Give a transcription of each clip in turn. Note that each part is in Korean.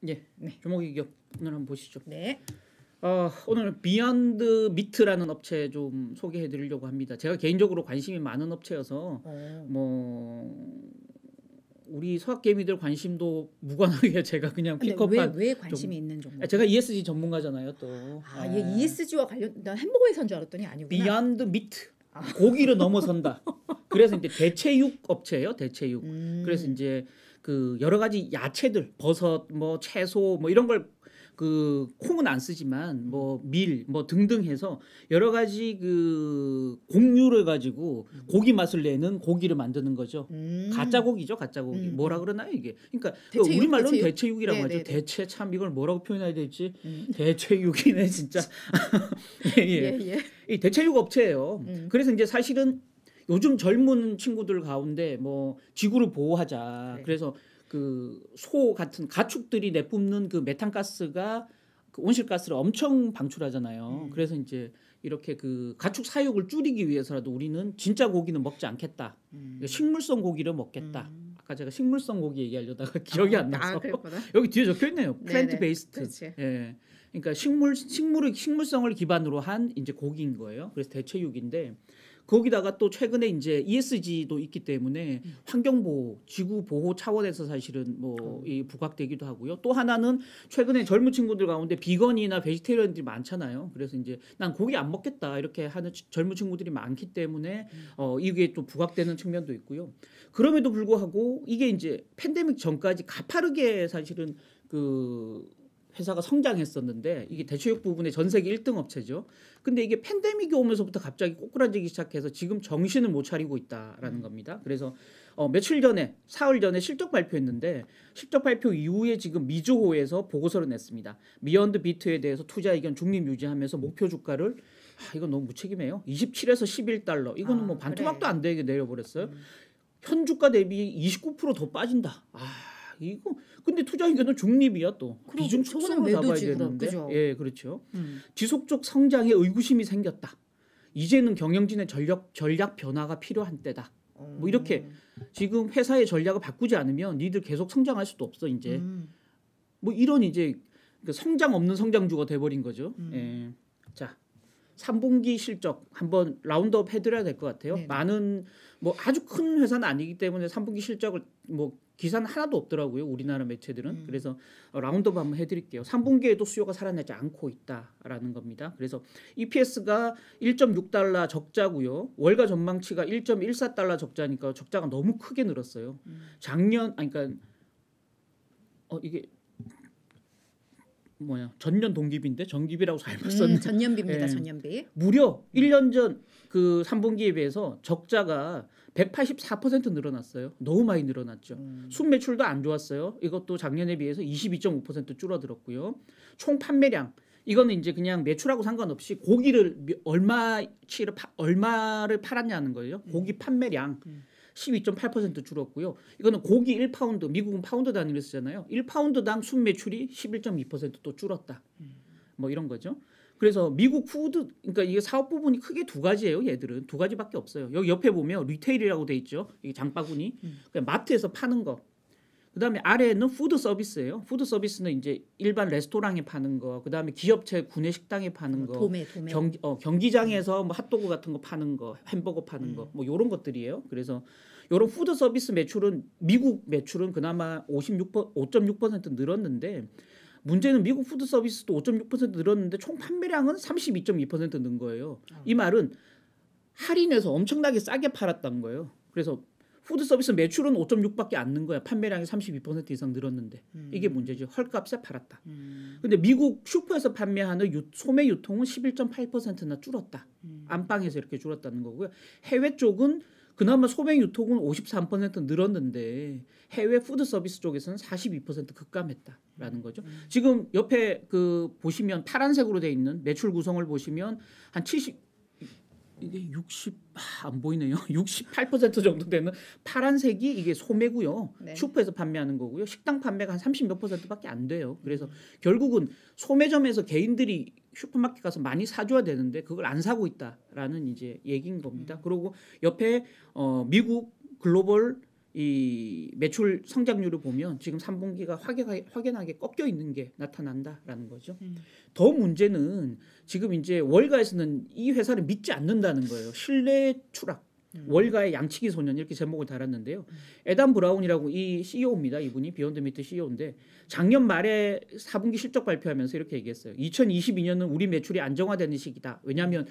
예, 네. 조목이 기업 오늘 한번 보시죠. 네. 오늘 비욘드 미트라는 업체 좀 소개해드리려고 합니다. 제가 개인적으로 관심이 많은 업체여서 뭐 우리 서학개미들 관심도 무관하게 제가 그냥 근데 픽업한 왜 관심이 있는 종목? 제가 ESG 전문가잖아요 또. 얘 ESG와 관련된 햄버거 회사인 줄 알았더니 아니구나. 비욘드 미트. 고기를 넘어선다. 그래서 이제 대체육 업체예요. 대체육. 그래서 이제 그 여러 가지 야채들, 버섯, 뭐 채소, 뭐 이런 걸 그 콩은 안 쓰지만 뭐 밀, 뭐 등등 해서 여러 가지 그 곡류를 가지고 고기 맛을 내는 고기를 만드는 거죠. 가짜 고기죠, 가짜 고기. 뭐라 그러나요 이게? 그러니까 대체육, 우리 말로는 대체육? 대체육이라고 하죠. 네네네. 대체 참 이걸 뭐라고 표현해야 될지. 대체육이네 진짜. 예. 이 대체육 업체예요. 그래서 이제 사실은 요즘 젊은 친구들 가운데 뭐 지구를 보호하자. 네. 그래서 그 소 같은 가축들이 내뿜는 그 메탄가스가 그 온실가스를 엄청 방출하잖아요. 그래서 이제 이렇게 그 가축 사육을 줄이기 위해서라도 우리는 진짜 고기는 먹지 않겠다. 식물성 고기를 먹겠다. 아까 제가 식물성 고기 얘기하려다가 기억이 안 나서 여기 뒤에 적혀 있네요. 플랜트 베이스트. 예. 그러니까 식물성을 기반으로 한 이제 고기인 거예요. 그래서 대체육인데 거기다가 또 최근에 이제 ESG도 있기 때문에 환경보호, 지구보호 차원에서 사실은 뭐 이 부각되기도 하고요. 또 하나는 최근에 젊은 친구들 가운데 비건이나 베지테리언들이 많잖아요. 그래서 이제 난 고기 안 먹겠다 이렇게 하는 젊은 친구들이 많기 때문에 이게 또 부각되는 측면도 있고요. 그럼에도 불구하고 이게 이제 팬데믹 전까지 가파르게 사실은 그 회사가 성장했었는데 이게 대체육 부분의 전 세계 1등 업체죠. 근데 이게 팬데믹이 오면서부터 갑자기 꼬꾸라지기 시작해서 지금 정신을 못 차리고 있다라는 겁니다. 그래서 며칠 전에 사흘 전에 실적 발표했는데 실적 발표 이후에 지금 미주호에서 보고서를 냈습니다. 비욘드 비트에 대해서 투자 의견 중립 유지하면서 목표 주가를 이건 너무 무책임해요. 27에서 11달러. 이거는 뭐 반토막도 안 되게 내려버렸어요. 현 주가 대비 29%더 빠진다. 이거 근데 투자 의견은 중립이야 또 비중 축소로 잡아야 되는데 예 그렇죠. 지속적 성장에 의구심이 생겼다. 이제는 경영진의 전략 변화가 필요한 때다. 뭐 이렇게 지금 회사의 전략을 바꾸지 않으면 니들 계속 성장할 수도 없어 이제 뭐 이런 이제 성장 없는 성장주가 돼버린 거죠. 예. 자 3분기 실적 한번 라운드업 해드려야 될 것 같아요. 네네. 많은 뭐 아주 큰 회사는 아니기 때문에 3분기 실적을 뭐 기사는 하나도 없더라고요. 우리나라 매체들은. 그래서 라운드업 한번 해드릴게요. 3분기에도 수요가 살아나지 않고 있다라는 겁니다. 그래서 EPS가 1.6달러 적자고요. 월가 전망치가 1.14달러 적자니까 적자가 너무 크게 늘었어요. 그러니까 이게 전년 동기비인데 전기비라고 잘못 썼네. 전년비입니다. 예. 전년비. 무려 1년 전 그 3분기에 비해서 적자가 184% 늘어났어요. 너무 많이 늘어났죠. 순매출도 안 좋았어요. 이것도 작년에 비해서 22.5% 줄어들었고요. 총 판매량 이거는 이제 그냥 매출하고 상관없이 고기를 얼마를 팔았냐는 거예요. 고기 판매량 12.8% 줄었고요. 이거는 고기 1파운드, 미국은 파운드 단위로 쓰잖아요. 1파운드당 순매출이 11.2% 줄었다. 뭐 이런 거죠. 그래서 미국 푸드, 그러니까 이게 사업 부분이 크게 두 가지예요. 얘들은 두 가지밖에 없어요. 여기 옆에 보면 리테일이라고 돼 있죠. 이게 장바구니. 그러니까 마트에서 파는 거. 그다음에 아래에는 푸드 서비스예요. 푸드 서비스는 이제 일반 레스토랑에 파는 거, 그다음에 기업체 구내 식당에 파는 거, 도매. 경기장에서 뭐 핫도그 같은 거 파는 거, 햄버거 파는 거, 뭐 이런 것들이에요. 그래서 이런 푸드 서비스 매출은 미국 매출은 그나마 5.6% 늘었는데 문제는 미국 푸드 서비스도 5.6% 늘었는데 총 판매량은 32.2%는 거예요. 이 말은 할인해서 엄청나게 싸게 팔았다는 거예요. 그래서 푸드 서비스 매출은 5.6밖에 안 는 거야. 판매량이 32% 이상 늘었는데 이게 문제죠. 헐값에 팔았다. 근데 미국 슈퍼에서 판매하는 소매 유통은 11.8%나 줄었다. 안방에서 이렇게 줄었다는 거고요. 해외 쪽은 그나마 소매 유통은 53% 늘었는데 해외 푸드 서비스 쪽에서는 42% 급감했다라는 거죠. 지금 옆에 그 보시면 파란색으로 돼 있는 매출 구성을 보시면 한 70 이게 안 보이네요. 68% 정도 되는 파란색이 이게 소매고요. 네. 슈퍼에서 판매하는 거고요. 식당 판매가 한 30몇 %밖에 안 돼요. 그래서 결국은 소매점에서 개인들이 슈퍼마켓 가서 많이 사줘야 되는데 그걸 안 사고 있다라는 이제 얘기인 겁니다. 그리고 옆에 미국 글로벌 이 매출 성장률을 보면 지금 3분기가 확연하게 꺾여 있는 게 나타난다라는 거죠. 더 문제는 지금 이제 월가에서는 이 회사를 믿지 않는다는 거예요. 신뢰 추락. 월가의 양치기 소년 이렇게 제목을 달았는데요. 에단 브라운이라고 이 CEO입니다. 이분이 비욘드 미트 CEO인데 작년 말에 4분기 실적 발표하면서 이렇게 얘기했어요. 2022년은 우리 매출이 안정화되는 시기다. 왜냐하면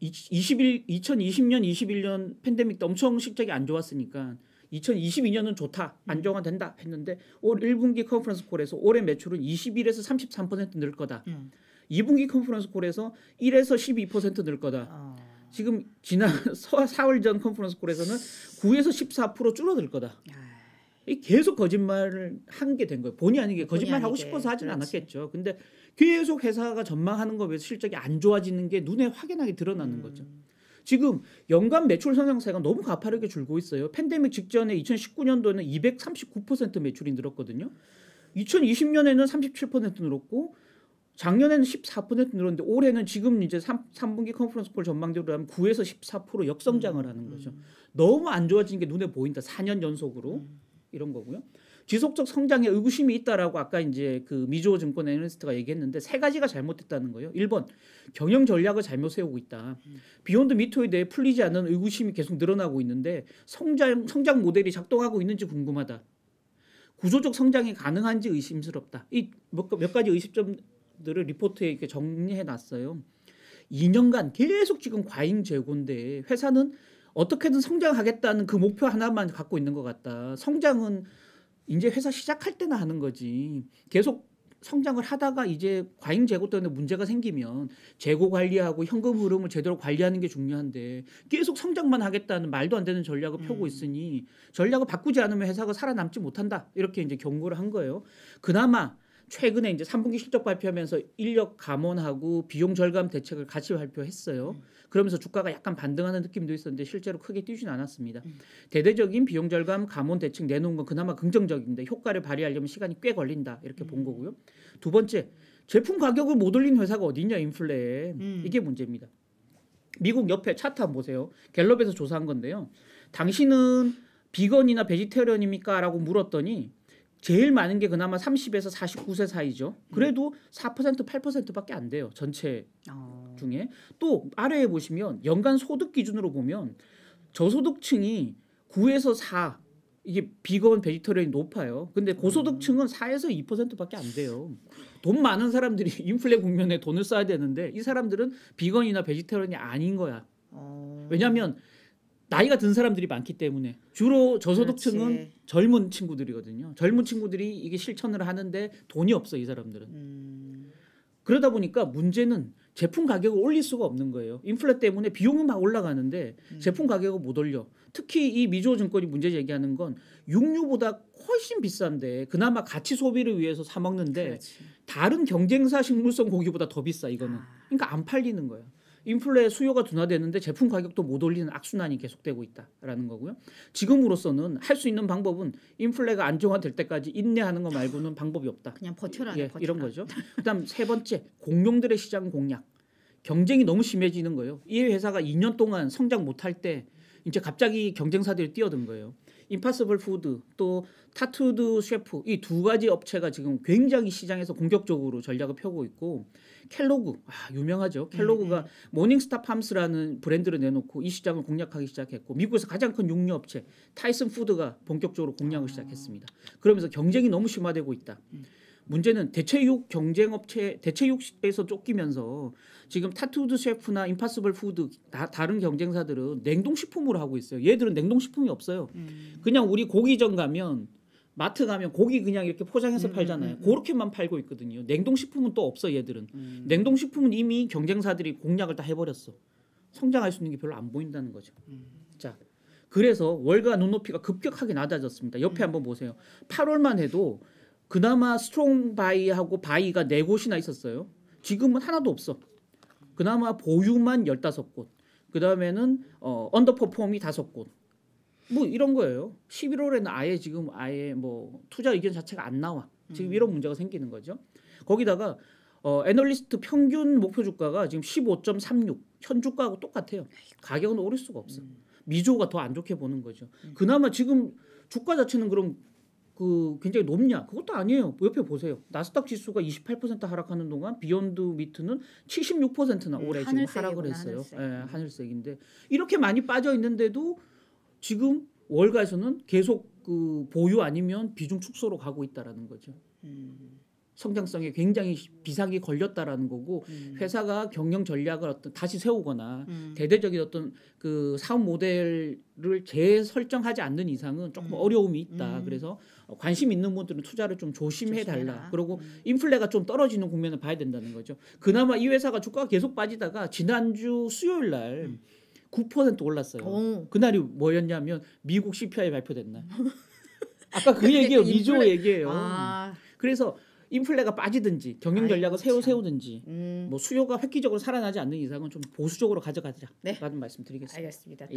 2020년, 21년 팬데믹 때 엄청 실적이 안 좋았으니까 2022년은 좋다, 안정화된다 했는데 올 1분기 컨퍼런스 콜에서 올해 매출은 21에서 33% 늘 거다. 2분기 컨퍼런스 콜에서 1에서 12% 늘 거다. 지금 지난 4월 전 컨퍼런스 콜에서는 9에서 14% 줄어들 거다. 이 계속 거짓말을 한 게 된 거예요. 본의 아니게 거짓말하고 싶어서 하진 않았겠죠. 근데 계속 회사가 전망하는 것에 비해서 실적이 안 좋아지는 게 눈에 확연하게 드러나는 거죠. 지금 연간 매출 성장세가 너무 가파르게 줄고 있어요. 팬데믹 직전에 2019년도에는 239% 매출이 늘었거든요. 2020년에는 37% 늘었고 작년에는 14% 늘었는데 올해는 지금 이제 3분기 컨퍼런스 콜 전망대로 하면 9에서 14% 역성장을 하는 거죠. 너무 안 좋아진 게 눈에 보인다. 4년 연속으로 이런 거고요. 지속적 성장에 의구심이 있다라고 아까 이제 그 미주호 증권 애널리스트가 얘기했는데 세 가지가 잘못됐다는 거예요. 1번 경영 전략을 잘못 세우고 있다. 비욘드 미트에 대해 풀리지 않는 의구심이 계속 늘어나고 있는데 성장 모델이 작동하고 있는지 궁금하다. 구조적 성장이 가능한지 의심스럽다. 이 몇 가지 의심점들을 리포트에 이렇게 정리해 놨어요. 2년간 계속 지금 과잉 재고인데 회사는 어떻게든 성장하겠다는 그 목표 하나만 갖고 있는 것 같다. 성장은 이제 회사 시작할 때나 하는 거지. 계속 성장을 하다가 이제 과잉 재고 때문에 문제가 생기면 재고 관리하고 현금 흐름을 제대로 관리하는 게 중요한데 계속 성장만 하겠다는 말도 안 되는 전략을 펴고 있으니 전략을 바꾸지 않으면 회사가 살아남지 못한다. 이렇게 이제 경고를 한 거예요. 그나마 최근에 이제 3분기 실적 발표하면서 인력 감원하고 비용 절감 대책을 같이 발표했어요. 그러면서 주가가 약간 반등하는 느낌도 있었는데 실제로 크게 뛰진 않았습니다. 대대적인 비용 절감 감원 대책 내놓은 건 그나마 긍정적인데 효과를 발휘하려면 시간이 꽤 걸린다. 이렇게 본 거고요. 두 번째, 제품 가격을 못 올린 회사가 어디 있냐 인플레에. 이게 문제입니다. 미국 옆에 차트 한번 보세요. 갤럽에서 조사한 건데요. 당신은 비건이나 베지테리언입니까? 라고 물었더니 제일 많은 게 그나마 30에서 49세 사이죠. 그래도 4% 8%밖에 안 돼요. 전체 중에. 또 아래에 보시면 연간 소득 기준으로 보면 저소득층이 9에서 4 이게 비건 베지터리언이 높아요. 근데 고소득층은 4에서 2%밖에 안 돼요. 돈 많은 사람들이 인플레 국면에 돈을 써야 되는데 이 사람들은 비건이나 베지터리언이 아닌 거야. 왜냐하면 나이가 든 사람들이 많기 때문에 주로 저소득층은 그렇지. 젊은 친구들이거든요. 젊은 친구들이 이게 실천을 하는데 돈이 없어 이 사람들은. 그러다 보니까 문제는 제품 가격을 올릴 수가 없는 거예요. 인플레 때문에 비용은 막 올라가는데 제품 가격을 못 올려. 특히 이 미주호 증권이 문제 제기하는 건 육류보다 훨씬 비싼데 그나마 가치 소비를 위해서 사 먹는데 그렇지. 다른 경쟁사 식물성 고기보다 더 비싸 이거는. 그러니까 안 팔리는 거예요. 인플레 수요가 둔화되는데 제품 가격도 못 올리는 악순환이 계속되고 있다라는 거고요. 지금으로서는 할 수 있는 방법은 인플레가 안정화될 때까지 인내하는 거 말고는 방법이 없다. 그냥 버텨라. 예, 버텨라. 이런 거죠. 그다음 세 번째, 공룡들의 시장 공략. 경쟁이 너무 심해지는 거예요. 이 회사가 2년 동안 성장 못할 때 이제 갑자기 경쟁사들이 뛰어든 거예요. 임파서블 푸드 또 타투드 셰프 이 두 가지 업체가 지금 굉장히 시장에서 공격적으로 전략을 펴고 있고 켈로그 유명하죠. 켈로그가 모닝스타 팜스라는 브랜드를 내놓고 이 시장을 공략하기 시작했고 미국에서 가장 큰 육류 업체 타이슨 푸드가 본격적으로 공략을 시작했습니다. 그러면서 경쟁이 너무 심화되고 있다. 문제는 대체육 경쟁업체 대체육에서 쫓기면서 지금 타투드 셰프나 임파서블 푸드 다른 경쟁사들은 냉동식품으로 하고 있어요. 얘들은 냉동식품이 없어요. 그냥 우리 고기점 가면 마트 가면 고기 그냥 이렇게 포장해서 팔잖아요. 그렇게만 팔고 있거든요. 냉동식품은 또 없어 얘들은. 냉동식품은 이미 경쟁사들이 공략을 다 해버렸어. 성장할 수 있는 게 별로 안 보인다는 거죠. 자, 그래서 월가 눈높이가 급격하게 낮아졌습니다. 옆에 한번 보세요. 8월만 해도 그나마 스트롱 바이하고 바이가 4곳이나 있었어요. 지금은 하나도 없어. 그나마 보유만 15곳. 그다음에는 언더퍼폼이 5곳. 뭐 이런 거예요. 11월에는 아예 뭐 투자 의견 자체가 안 나와. 지금 이런 문제가 생기는 거죠. 거기다가 애널리스트 평균 목표 주가가 지금 15.36. 현 주가하고 똑같아요. 가격은 오를 수가 없어. 미조가 더 안 좋게 보는 거죠. 그나마 지금 주가 자체는 그럼 그 굉장히 높냐? 그것도 아니에요. 옆에 보세요. 나스닥 지수가 28% 하락하는 동안 비욘드 미트는 76%나 올해 지금 하늘색이구나, 하락을 했어요. 하늘색. 예, 하늘색인데 이렇게 많이 빠져 있는데도 지금 월가에서는 계속 그 보유 아니면 비중 축소로 가고 있다라는 거죠. 성장성에 굉장히 비상이 걸렸다라는 거고 회사가 경영 전략을 어떤 다시 세우거나 대대적인 어떤 그 사업 모델을 재설정하지 않는 이상은 조금 어려움이 있다. 그래서 관심 있는 분들은 투자를 좀 조심해 달라. 조심해라. 그리고 인플레가 좀 떨어지는 국면을 봐야 된다는 거죠. 그나마 이 회사가 주가가 계속 빠지다가 지난주 수요일 날 9% 올랐어요. 오. 그날이 뭐였냐면 미국 CPI 발표된 날. 아까 그 근데 얘기예요. 그 미조 인플레- 얘기예요. 아, 그래서 인플레가 빠지든지 경영 전략을 아이고, 참. 세우든지 뭐 수요가 획기적으로 살아나지 않는 이상은 좀 보수적으로 가져가자라는 네. 말씀 드리겠습니다. 알겠습니다. 예.